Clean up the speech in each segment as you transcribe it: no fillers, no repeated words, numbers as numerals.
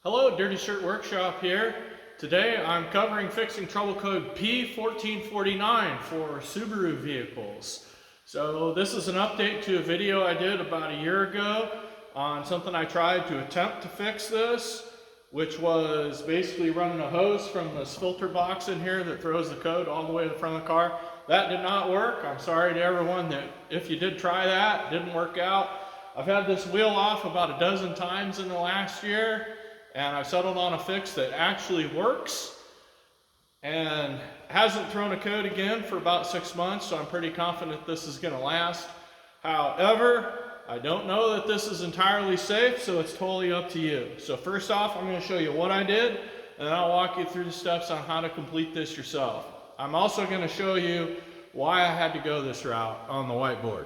Hello, Dirty Shirt Workshop here. Today I'm covering fixing trouble code P1449 for Subaru vehicles. So this is an update to a video I did about a year ago on something I tried to attempt to fix this, which was basically running a hose from this filter box in here that throws the code all the way to the front of the car. That did not work. I'm sorry to everyone that if you did try that, it didn't work out. I've had this wheel off about a dozen times in the last year, and I've settled on a fix that actually works and hasn't thrown a code again for about 6 months, so I'm pretty confident this is going to last. However, I don't know that this is entirely safe, so it's totally up to you. So first off, I'm going to show you what I did, and then I'll walk you through the steps on how to complete this yourself. I'm also going to show you why I had to go this route on the whiteboard.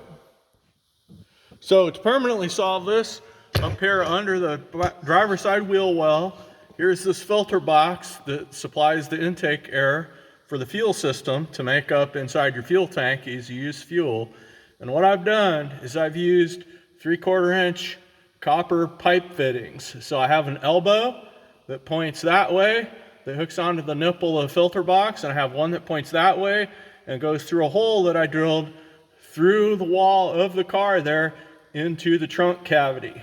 So to permanently solve this, up here under the driver's side wheel well, here's this filter box that supplies the intake air for the fuel system to make up inside your fuel tank as you use fuel. And what I've done is I've used 3/4 inch copper pipe fittings. So I have an elbow that points that way that hooks onto the nipple of the filter box, and I have one that points that way and goes through a hole that I drilled through the wall of the car there into the trunk cavity.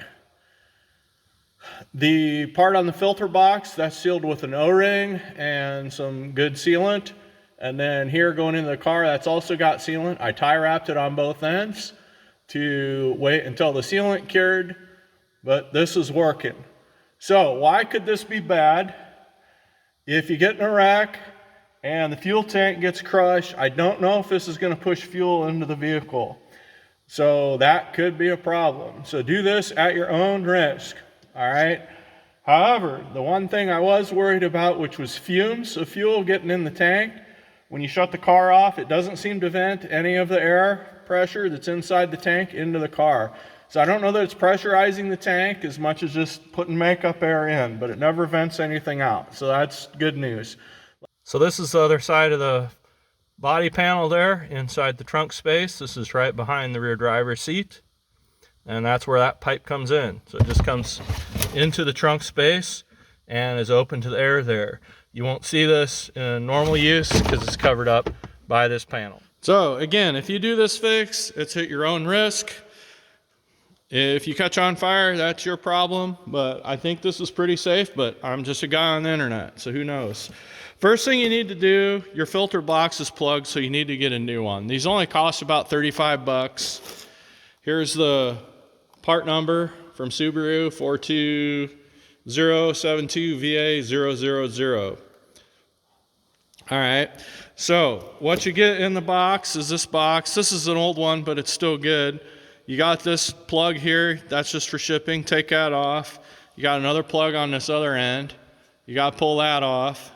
The part on the filter box, that's sealed with an O-ring and some good sealant. And then here going into the car, that's also got sealant. I tie wrapped it on both ends to wait until the sealant cured, but this is working. So why could this be bad? If you get in a wreck and the fuel tank gets crushed, I don't know if this is going to push fuel into the vehicle. So that could be a problem. So do this at your own risk. All right. However, the one thing I was worried about, which was fumes of fuel getting in the tank. When you shut the car off, it doesn't seem to vent any of the air pressure that's inside the tank into the car. So I don't know that it's pressurizing the tank as much as just putting makeup air in, but it never vents anything out. So that's good news. So this is the other side of the body panel there inside the trunk space. This is right behind the rear driver's seat. And that's where that pipe comes in. So it just comes into the trunk space and is open to the air there. You won't see this in normal use because it's covered up by this panel. So again, if you do this fix, it's at your own risk. If you catch on fire, that's your problem. But I think this is pretty safe, but I'm just a guy on the internet, so who knows. First thing you need to do, your filter box is plugged, so you need to get a new one. These only cost about 35 bucks. Here's the part number from Subaru 42072VA000. All right, so what you get in the box is this box. This is an old one, but it's still good. You got this plug here, that's just for shipping. Take that off. You got another plug on this other end. You got to pull that off.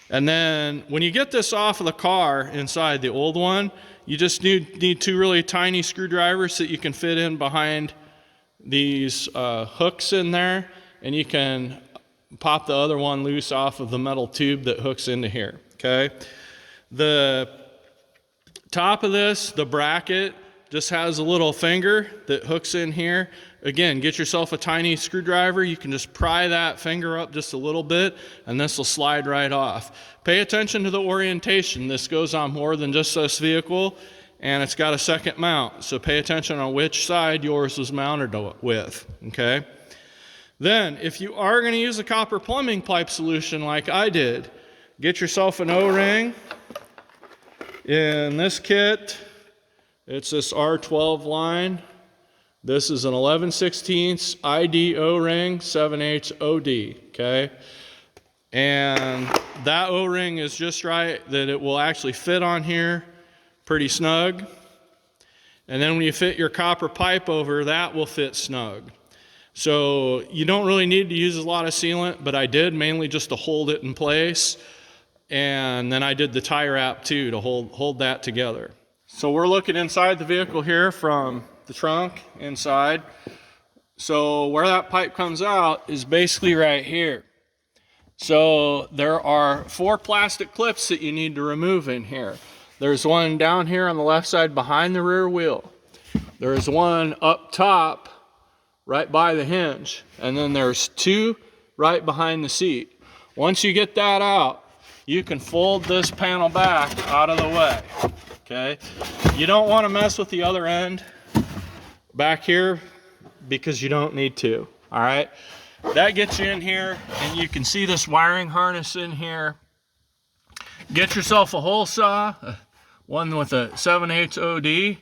And then when you get this off of the car inside the old one, you just need two really tiny screwdrivers that you can fit in behind these hooks in there, and you can pop the other one loose off of the metal tube that hooks into here, okay? The top of this, the bracket, just has a little finger that hooks in here. Again, get yourself a tiny screwdriver. You can just pry that finger up just a little bit, and this will slide right off. Pay attention to the orientation. This goes on more than just this vehicle, and it's got a second mount. So pay attention on which side yours was mounted with, okay? Then, if you are going to use a copper plumbing pipe solution like I did, get yourself an O-ring. In this kit, it's this R12 line. This is an 11/16 ID O-ring, 7/8 OD, okay? And that O-ring is just right that it will actually fit on here pretty snug. And then when you fit your copper pipe over, that will fit snug. So you don't really need to use a lot of sealant, but I did mainly just to hold it in place. And then I did the tie wrap too to hold that together. So we're looking inside the vehicle here from the trunk inside. So where that pipe comes out is basically right here. So there are 4 plastic clips that you need to remove in here. There's one down here on the left side behind the rear wheel. There's one up top right by the hinge. And then there's 2 right behind the seat. Once you get that out, you can fold this panel back out of the way, okay? You don't want to mess with the other end back here because you don't need to, all right? That gets you in here, and you can see this wiring harness in here. Get yourself a hole saw, one with a 7/8 OD,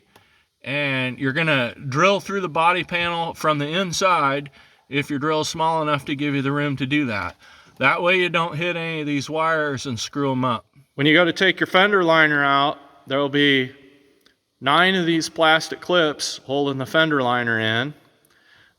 and you're gonna drill through the body panel from the inside if your drill is small enough to give you the room to do that. That way you don't hit any of these wires and screw them up. When you go to take your fender liner out, there will be 9 of these plastic clips holding the fender liner in.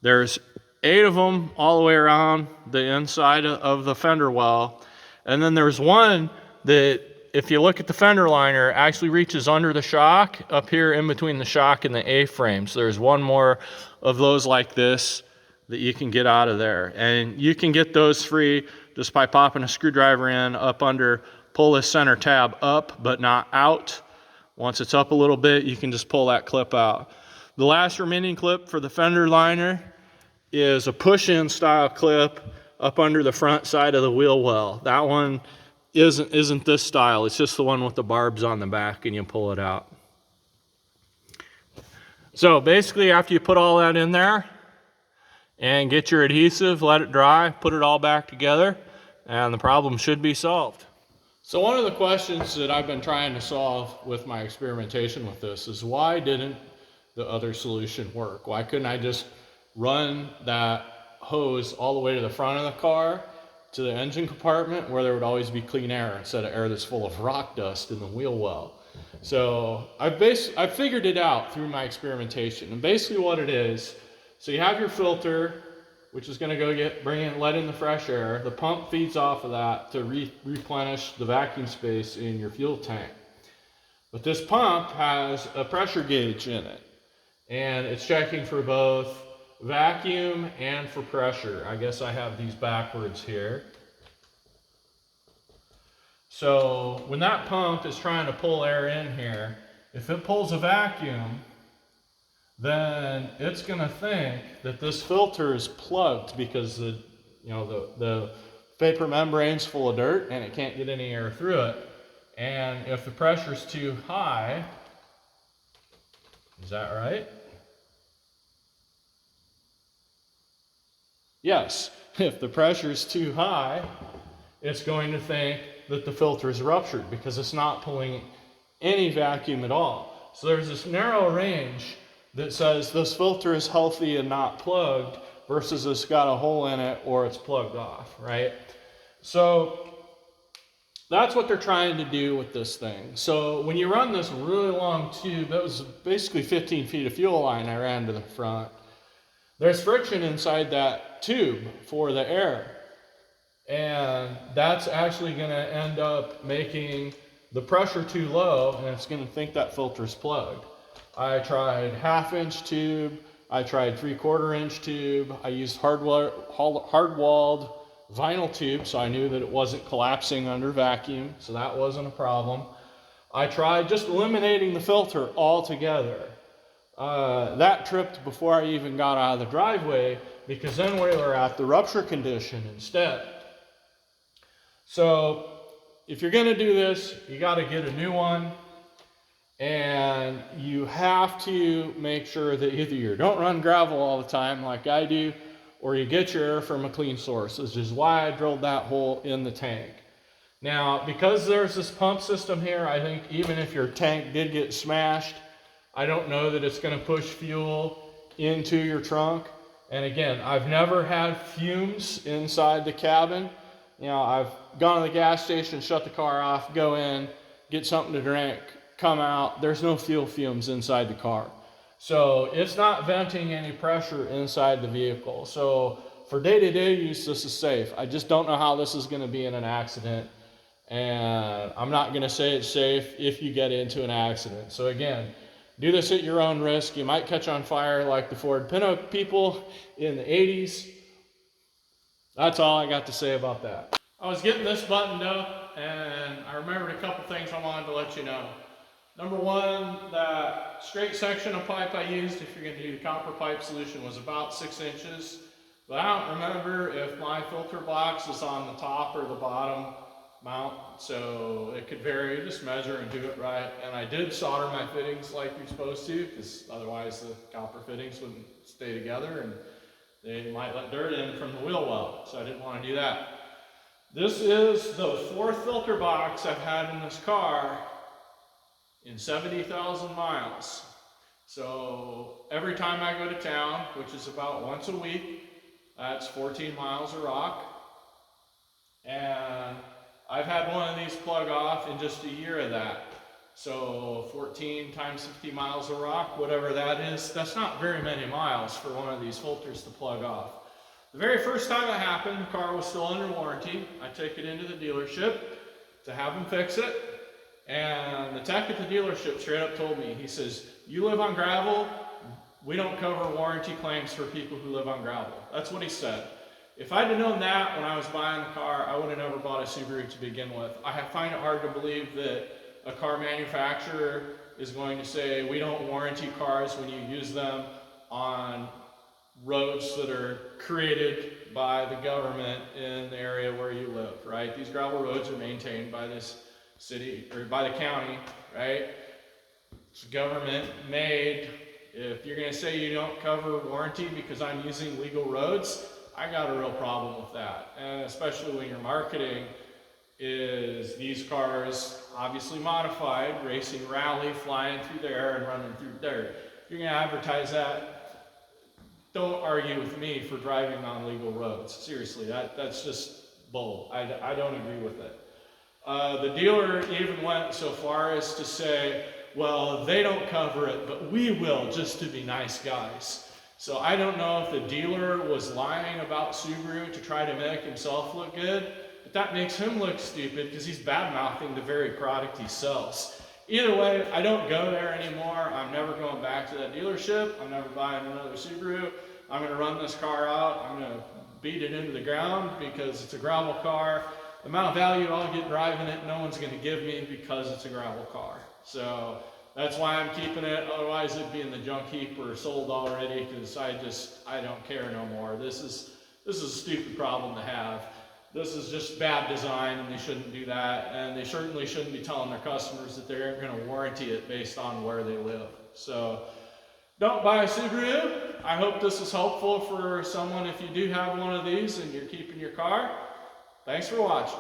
There's 8 of them all the way around the inside of the fender well. And then there's one that, if you look at the fender liner, actually reaches under the shock, up here in between the shock and the A-frame. So there's one more of those like this that you can get out of there. And you can get those free just by popping a screwdriver in up under, pull this center tab up but not out. Once it's up a little bit, you can just pull that clip out. The last remaining clip for the fender liner is a push-in style clip up under the front side of the wheel well. That one isn't this style. It's just the one with the barbs on the back, and you pull it out. So basically, after you put all that in there and get your adhesive, let it dry, put it all back together, and the problem should be solved. So one of the questions that I've been trying to solve with my experimentation with this is, why didn't the other solution work? Why couldn't I just run that hose all the way to the front of the car, to the engine compartment, where there would always be clean air instead of air that's full of rock dust in the wheel well? So I figured it out through my experimentation. And basically what it is, so you have your filter, which is going to go let in the fresh air. The pump feeds off of that to replenish the vacuum space in your fuel tank. But this pump has a pressure gauge in it, and it's checking for both vacuum and for pressure. I guess I have these backwards here. So when that pump is trying to pull air in here, if it pulls a vacuum, then it's going to think that this filter is plugged because the vapor membrane's full of dirt and it can't get any air through it. And if the pressure's too high, is that right? Yes, if the pressure is too high, it's going to think that the filter is ruptured because it's not pulling any vacuum at all. So there's this narrow range that says this filter is healthy and not plugged versus it's got a hole in it or it's plugged off, right? So that's what they're trying to do with this thing. So when you run this really long tube, that was basically 15 feet of fuel line I ran to the front. There's friction inside that tube for the air, and that's actually going to end up making the pressure too low, and it's going to think that filter's plugged. I tried 1/2 inch tube, I tried 3/4 inch tube, I used hard-walled vinyl tube, so I knew that it wasn't collapsing under vacuum, so that wasn't a problem. I tried just eliminating the filter altogether. That tripped before I even got out of the driveway, because then we were at the rupture condition instead. So if you're going to do this, you got to get a new one, and you have to make sure that either you don't run gravel all the time like I do, or you get your air from a clean source, which is why I drilled that hole in the tank. Now, because there's this pump system here, I think even if your tank did get smashed, I don't know that it's going to push fuel into your trunk. And again, I've never had fumes inside the cabin. You know, I've gone to the gas station, shut the car off, go in, get something to drink, come out. There's no fuel fumes inside the car. So it's not venting any pressure inside the vehicle. So for day-to-day use, this is safe. I just don't know how this is going to be in an accident. And I'm not going to say it's safe if you get into an accident. So again, do this at your own risk. You might catch on fire like the Ford Pinto people in the 80s. That's all I got to say about that. I was getting this buttoned up, and I remembered a couple things I wanted to let you know. Number one, that straight section of pipe I used, if you're going to do the copper pipe solution, was about 6 inches. But I don't remember if my filter box is on the top or the bottom mount, so it could vary. Just measure and do it right. And I did solder my fittings like you're supposed to, because otherwise the copper fittings wouldn't stay together and they might let dirt in from the wheel well, so I didn't want to do that. This is the 4th filter box I've had in this car in 70,000 miles. So every time I go to town, which is about once a week, that's 14 miles of rock. And I've had one of these plug off in just a year of that. So 14 times 50 miles of rock, whatever that is, that's not very many miles for one of these filters to plug off. The very first time it happened, the car was still under warranty. I take it into the dealership to have them fix it. And the tech at the dealership straight up told me, he says, you live on gravel, we don't cover warranty claims for people who live on gravel. That's what he said. If I'd have known that when I was buying the car, I would have never bought a Subaru to begin with. I find it hard to believe that a car manufacturer is going to say, we don't warranty cars when you use them on roads that are created by the government in the area where you live, right? These gravel roads are maintained by this city, or by the county, right? It's government made. If you're gonna say you don't cover warranty because I'm using legal roads, I got a real problem with that. And especially when you're marketing is these cars, obviously modified, racing rally, flying through the air and running through dirt. If you're gonna advertise that, don't argue with me for driving on legal roads. Seriously, that's just bull. I don't agree with it. The dealer even went so far as to say, well, they don't cover it, but we will, just to be nice guys. So I don't know if the dealer was lying about Subaru to try to make himself look good, but that makes him look stupid because he's bad-mouthing the very product he sells. Either way, I don't go there anymore. I'm never going back to that dealership. I'm never buying another Subaru. I'm going to run this car out. I'm going to beat it into the ground because it's a gravel car. The amount of value I'll get driving it, no one's going to give me because it's a gravel car. So that's why I'm keeping it. Otherwise, it'd be in the junk heap or sold already because I don't care no more. This is a stupid problem to have. This is just bad design, and they shouldn't do that. And they certainly shouldn't be telling their customers that they aren't going to warranty it based on where they live. So don't buy a Subaru. I hope this is helpful for someone if you do have one of these and you're keeping your car. Thanks for watching.